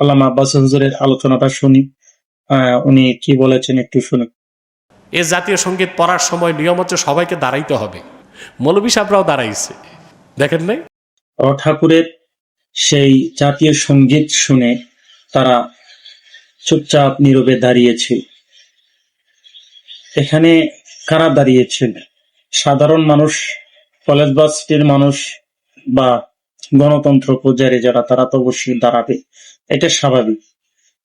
আল্লামা আব্বাস হুজুরের আলোচনাটা শুনি, উনি কি বলেছেন একটু শুনি। এ জাতীয় সঙ্গীত পড়ার সময় নিয়ম হচ্ছে সবাইকে দাঁড়াইতে হবে। মৌলভী সাহেবরাও দাঁড়াইছে, দেখেন নাই? ঠাকুরের সেই জাতীয় সঙ্গীত শুনে তারা চুপচাপ নীরবে দাঁড়িয়েছিল। এখানে কারা দাঁড়িয়েছিল? সাধারণ মানুষ, কলেজ ভার্সিটির মানুষ বা গণতন্ত্র পূজারী যারা, তারা তো অবশ্যই দাঁড়াবে, এটা স্বাভাবিক।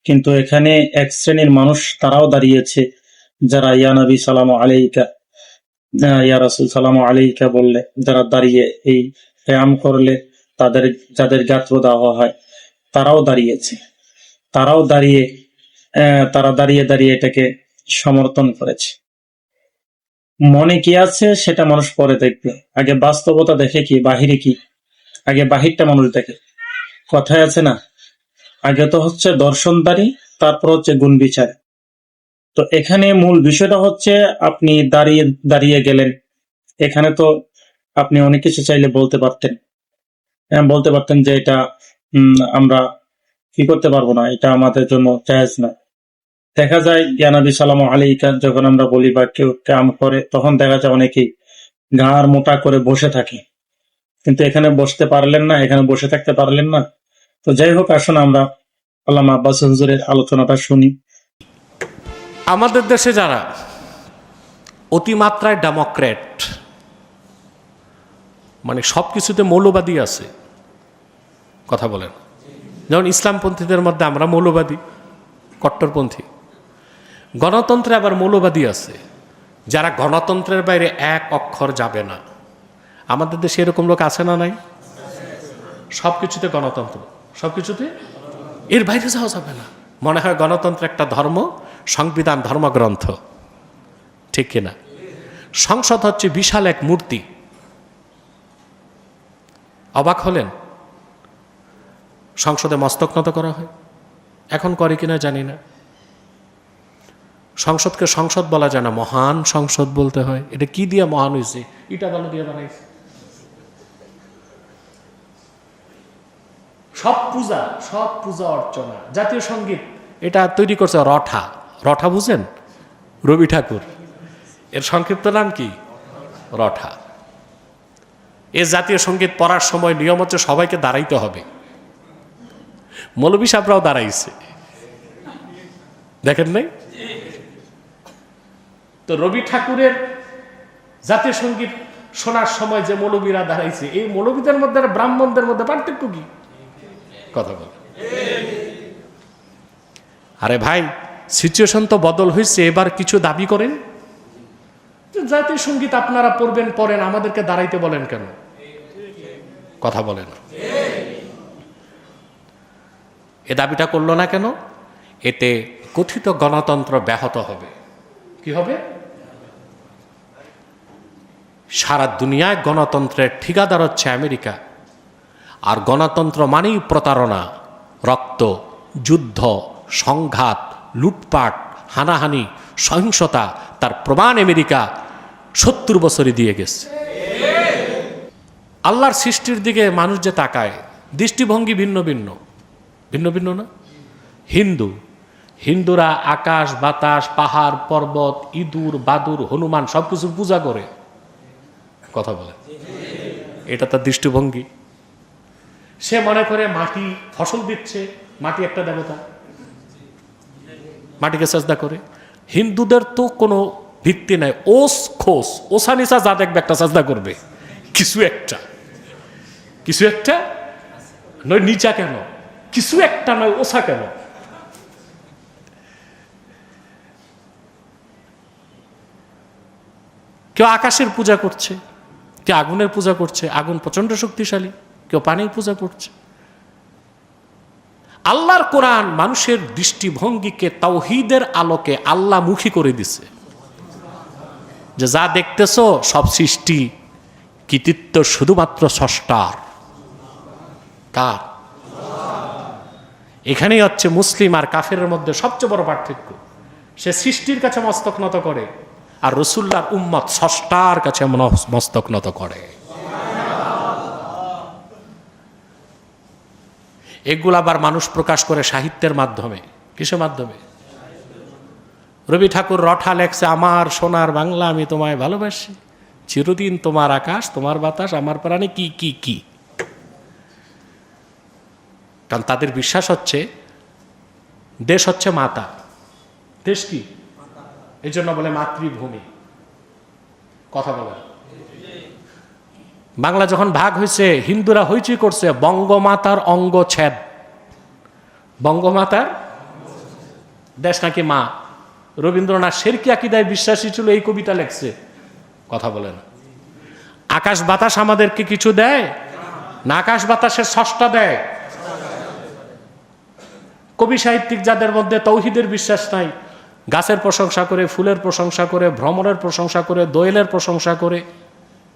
কিন্তু এখানে এক শ্রেণীর মানুষ তারাও দাঁড়িয়েছে যারা ইয়া নবী সালাম আলাইকা, ইয়া রাসূল সালাম আলাইকা বললে, যারা দাঁড়িয়ে এই কিয়াম করলে তাদের, যাদের গাত্র দেওয়া হয়, তারাও দাঁড়িয়েছে। তারাও দাঁড়িয়ে তারা দাঁড়িয়ে দাঁড়িয়ে এটাকে সমর্থন করেছে। মনে কি আছে সেটা মানুষ পরে দেখবে, আগে বাস্তবতা দেখে কি বাহিরে কি, আগে বাহিরটা মানুষ দেখে। কথায় আছে না, আগে তো হচ্ছে দর্শনদারি, তারপর হচ্ছে গুণ বিচার। তো এখানে মূল বিষয়টা হচ্ছে আপনি দাঁড়িয়ে দাঁড়িয়ে গেলেন, এখানে তো আপনি অনেক কিছু চাইলে বলতে পারতেন, বলতে পারতেন যে এটা আমরা কি করতে পারবো না, এটা আমাদের জন্য জায়েজ না। দেখা যায় ইয়া নবী সাল্লাল্লাহু আলাইহি যখন আমরা বলি বা কেউ কাম করে, তখন দেখা যায় অনেকেই ঘাড় মোটা করে বসে থাকে, কিন্তু এখানে বসতে পারলেন না, এখানে বসে থাকতে পারলেন না। তো যাই হোক, আসুন আমরা আল্লামা আব্বাস হুজুরের আলোচনাটা শুনি। আমাদের দেশে যারা অতিমাত্রায় ডেমোক্রেট, মানে সব কিছুতে মৌলবাদী আছে, কথা বলেন, যেমন ইসলামপন্থীদের মধ্যে আমরা মৌলবাদী, কট্টরপন্থী। গণতন্ত্রে আবার মৌলবাদী আছে, যারা গণতন্ত্রের বাইরে এক অক্ষর যাবে না। আমাদের দেশে এরকম লোক আছে না নাই? সব কিছুতে গণতন্ত্র, সব কিছুতে, এর বাইরে যাওয়া যাবে না। মনে হয় গণতন্ত্র একটা ধর্ম, সংবিধান ধর্মগ্রন্থ, ঠিক কিনা? সংসদ হচ্ছে বিশাল এক মূর্তি। অবাক হলেন, সংসদে মস্তক নত করা হয়, এখন করে কিনা জানি না। সংসদকে সংসদ বলা যায় না, মহান সংসদ বলতে হয়। এটা কি দিয়ে মহান হয়েছে? ইটা বালু দিয়ে বানাইছে। সব পূজা অর্চনা, জাতীয় সঙ্গীত এটা তৈরি করছে রঠা। রঠা বুঝেন? রবি ঠাকুর, এর সংক্ষিপ্ত নাম কি? রঠা। এ জাতীয় সঙ্গীত পড়ার সময় নিয়ম হচ্ছে সবাইকে দাঁড়াইতে হবে। মৌলভী সাহেবরাও দাঁড়াইছে, দেখেন নাই? তো রবি ঠাকুরের জাতীয় সঙ্গীত শোনার সময় যে মৌলবীরা দাঁড়াইছে, এই মৌলবীদের মধ্যে আর ব্রাহ্মণদের মধ্যে পার্থক্য কি? কথা বল। আরে ভাই, সিচুয়েশন তো বদল হয়েছে, এবার কিছু দাবি করেন। জাতীয় সঙ্গীত আপনারা পড়বেন, পড়েন, আমাদেরকে দাঁড়াইতে বলেন কেন? কথা বলেন। এ দাবিটা করলো না কেন? এতে কথিত গণতন্ত্র ব্যাহত হবে। কি হবে? সারা দুনিয়ায় গণতন্ত্রের ঠিকাদার হচ্ছে আমেরিকা, আর গণতন্ত্র মানেই প্রতারণা, রক্ত, যুদ্ধ, সংঘাত, লুটপাট, হানাহানি, সহিংসতা। তার প্রমাণ আমেরিকা 70 বছরে দিয়ে গেছে। আল্লাহর সৃষ্টির দিকে মানুষ যে তাকায়, দৃষ্টিভঙ্গি ভিন্ন ভিন্ন, ভিন্ন ভিন্ন না? হিন্দুরা আকাশ, বাতাস, পাহাড়, পর্বত, ইঁদুর, বাদুর, হনুমান সবকিছুর পূজা করে। কথা বলে, এটা তার দৃষ্টিভঙ্গি। সে মনে করে মাটি ফসল দিচ্ছে, মাটি একটা দেবতা, মাটিকে সাজদা করে। হিন্দুদের তো কোনো ভিত্তি নাই, ওস খোস ওসা নিসা যা দেখবে একটা সাজদা করবে, কিছু একটা নয়, নিচা কেন, কিছু একটা নয়, ওসা কেন? কেউ আকাশের পূজা করছে, কেউ আগুনের পূজা করছে, আগুন প্রচন্ড শক্তিশালী, কেউ পানির পূজা করছে। আল্লাহর কোরআন মানুষের দৃষ্টিভঙ্গিকে তাওহীদের আলোকে আল্লাহমুখী করে দিছে, যে যা দেখতেছ সব সৃষ্টি, কৃতিত্ব শুধুমাত্র স্রষ্টার। কার? এখানেই হচ্ছে মুসলিম আর কাফেরের মধ্যে সবচেয়ে বড় পার্থক্য। সে সৃষ্টির কাছে মস্তক নত করে, আর রাসূলুল্লাহর উম্মত স্রষ্টার কাছে মস্তক নত করে। এগুলো আবার মানুষ প্রকাশ করে সাহিত্যের মাধ্যমে। কিসের মাধ্যমে? রবি ঠাকুর রঠা লেখছে, আমার সোনার বাংলা আমি তোমায় ভালোবাসি, চিরদিন তোমার আকাশ তোমার বাতাস আমার প্রাণে, কি কি কি। কারণ তাদের বিশ্বাস হচ্ছে দেশ হচ্ছে মাতা। দেশ কি? এই জন্য বলে মাতৃভূমি। কথা বলে। বাংলা যখন ভাগ হয়েছে হিন্দুরা হইচই করছে, বঙ্গমাতার অঙ্গচ্ছেদ। বঙ্গমাতার দেশ নাকি মা। রবীন্দ্রনাথ শেরকি আকিদায় বিশ্বাসী ছিল, এই কবিতা লেখছে। কথা বলে না। আকাশ বাতাস আমাদেরকে কিছু দেয় না, আকাশ বাতাসের স্রষ্টা দেয়। কবি সাহিত্যিক যাদের মধ্যে তৌহিদের বিশ্বাস নাই, গাছের প্রশংসা করে, ফুলের প্রশংসা করে, ভ্রমণের প্রশংসা করে, দোয়েলের প্রশংসা করে,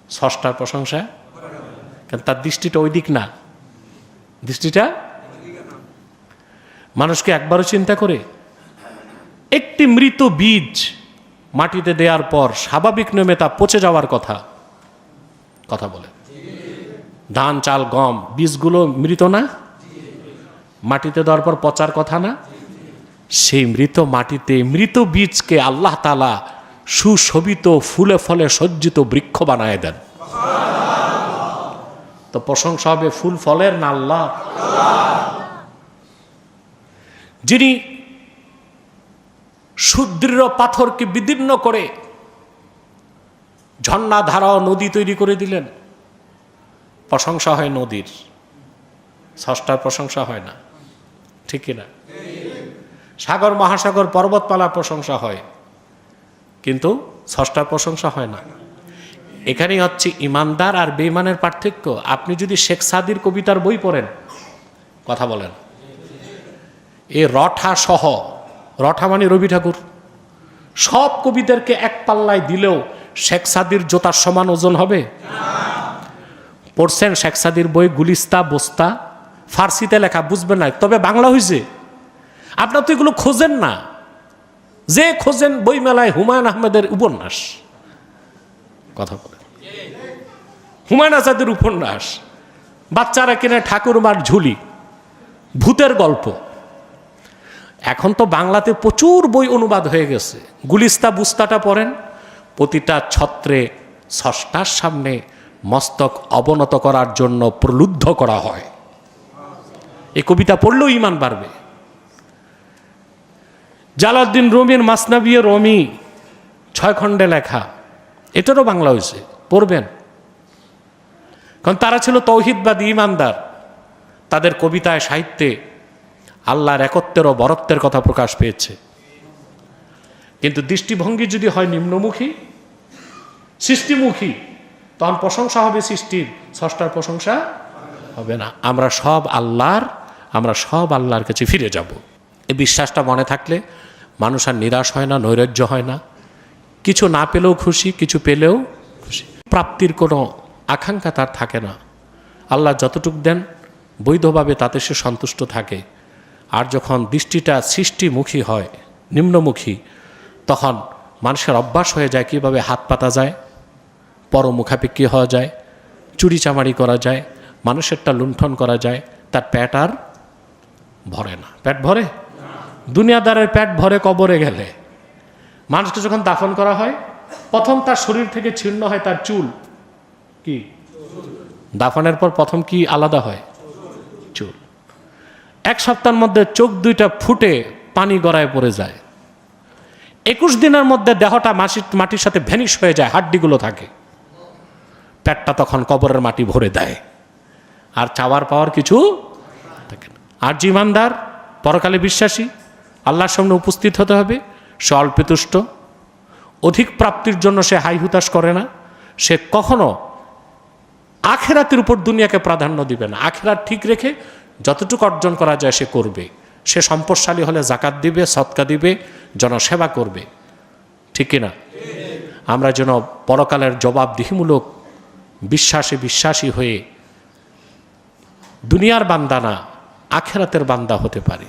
স্রষ্টার প্রশংসা, কারণ তার দৃষ্টিটা ওই দিক না। দৃষ্টিটা মানুষকে একবারও চিন্তা করে, একটি মৃত বীজ মাটিতে দেওয়ার পর স্বাভাবিক নিয়মে তা পচে যাওয়ার কথা। কথা বলে। ধান চাল গম বীজগুলো মৃত না? মাটিতে দেওয়ার পর পচার কথা না? সেই মৃত মাটিতে মৃত বীজকে আল্লাহ তাআলা সুশোভিত ফুলে ফলে সজ্জিত বৃক্ষ বানায় দেন। তো প্রশংসা হবে ফুল ফলের না আল্লাহ? যিনি সুদৃঢ় পাথরকে বিদীর্ণ করে ঝর্ণা ধারা নদী তৈরি করে দিলেন, প্রশংসা হয় নদীর, স্রষ্টার প্রশংসা হয় না। ঠিক কিনা? সাগর মহাসাগর পর্বতমালা প্রশংসা হয়, কিন্তু স্রষ্টার প্রশংসা হয় না। এখানেই হচ্ছে ইমানদার আর বেঈমানের পার্থক্য। আপনি যদি শেখ সাদির কবিতার বই পড়েন, কথা বলেন, এই রঠা সহ, রঠা মানে রবি ঠাকুর, সব কবিদেরকে এক পাল্লায় দিলেও শেখ সাদির জোতার সমান ওজন হবে? পড়ছেন শেখ সাদির বই? গুলিস্তা, বস্তা, ফার্সিতে লেখা, বুঝবেন না, তবে বাংলা হয়েছে। আপনার তো এগুলো খোঁজেন না, যে খোঁজেন বই মেলায় হুমায়ুন আহমেদের উপন্যাস। কথা বলে। হুমায়ুন আজাদের উপন্যাস, বাচ্চারা কিনে ঠাকুরমার ঝুলি, ভূতের গল্প। এখন তো বাংলাতে প্রচুর বই অনুবাদ হয়ে গেছে। গুলিস্তা বুস্তাটা পড়েন, প্রতিটা ছত্রে স্রষ্টার সামনে মস্তক অবনত করার জন্য প্রলুব্ধ করা হয়। এই কবিতা পড়লেও ঈমান বাড়বে। জালাউদ্দিন রুমির মাসনাবিয়ে রমি 6 খণ্ডে লেখা, এটারও বাংলা হয়েছে, পড়বেন। কারণ তারা ছিল তৌহিদবাদী ঈমানদার। তাদের কবিতায় সাহিত্যে আল্লাহর একত্বের ও বরত্বের কথা প্রকাশ পেয়েছে। কিন্তু দৃষ্টিভঙ্গি যদি হয় নিম্নমুখী, সৃষ্টিমুখী, তখন প্রশংসা হবে সৃষ্টির, স্রষ্টার প্রশংসা হবে না। আমরা সব আল্লাহর কাছে ফিরে যাব। এই বিশ্বাসটা মনে থাকলে মানুষ আর নিরাশ হয় না, নৈরাজ্য হয় না। কিছু না পেলেও খুশি, কিছু পেলেও খুশি। প্রাপ্তির কোনো আকাঙ্ক্ষা তার থাকে না। আল্লাহ যতটুক দেন বৈধভাবে তাতে সে সন্তুষ্ট থাকে। আর যখন দৃষ্টিটা সৃষ্টিমুখী হয়, নিম্নমুখী, তখন মানুষের অভ্যাস হয়ে যায় কীভাবে হাত পাতা যায়, পরমুখাপেক্ষী হওয়া যায়, চুরিচামারি করা যায়, মানুষেরটা লুণ্ঠন করা যায়। তার পেট আর ভরে না। পেট ভরে? দুনিয়াদারের পেট ভরে কবরে গেলে। মানুষকে যখন দাফন করা হয়, প্রথম তার শরীর থেকে ছিন্ন হয় তার চুল। কি দাফনের পর প্রথম কি আলাদা হয়? চুল। 1 সপ্তাহের মধ্যে চোখ 2টা ফুটে পানি গড়ায় পড়ে যায়। 21 দিনের মধ্যে দেহটা মাটির সাথে ভ্যানিশ হয়ে যায়, হাড্ডিগুলো থাকে। পেটটা তখন কবরের মাটি ভরে দেয়, আর চাওয়ার পাওয়ার কিছু থাকে না। আর যে ঈমানদার, পরকালে বিশ্বাসী, আল্লাহর সামনে উপস্থিত হতে হবে, সে অল্পে তুষ্ট। অধিক প্রাপ্তির জন্য সে হাই হুতাশ করে না। সে কখনো আখিরাতের উপর দুনিয়াকে প্রাধান্য দিবে না। আখিরাত ঠিক রেখে যতটুকু অর্জন করা যায় সে করবে। সে সম্পদশালী হলে জাকাত দিবে, সদকা দিবে, জনসেবা করবে। ঠিক কিনা? আমরা যেন পরকালের জবাবদিহিমূলক বিশ্বাসী হয়ে দুনিয়ার বান্দা না, আখিরাতের বান্দা হতে পারি।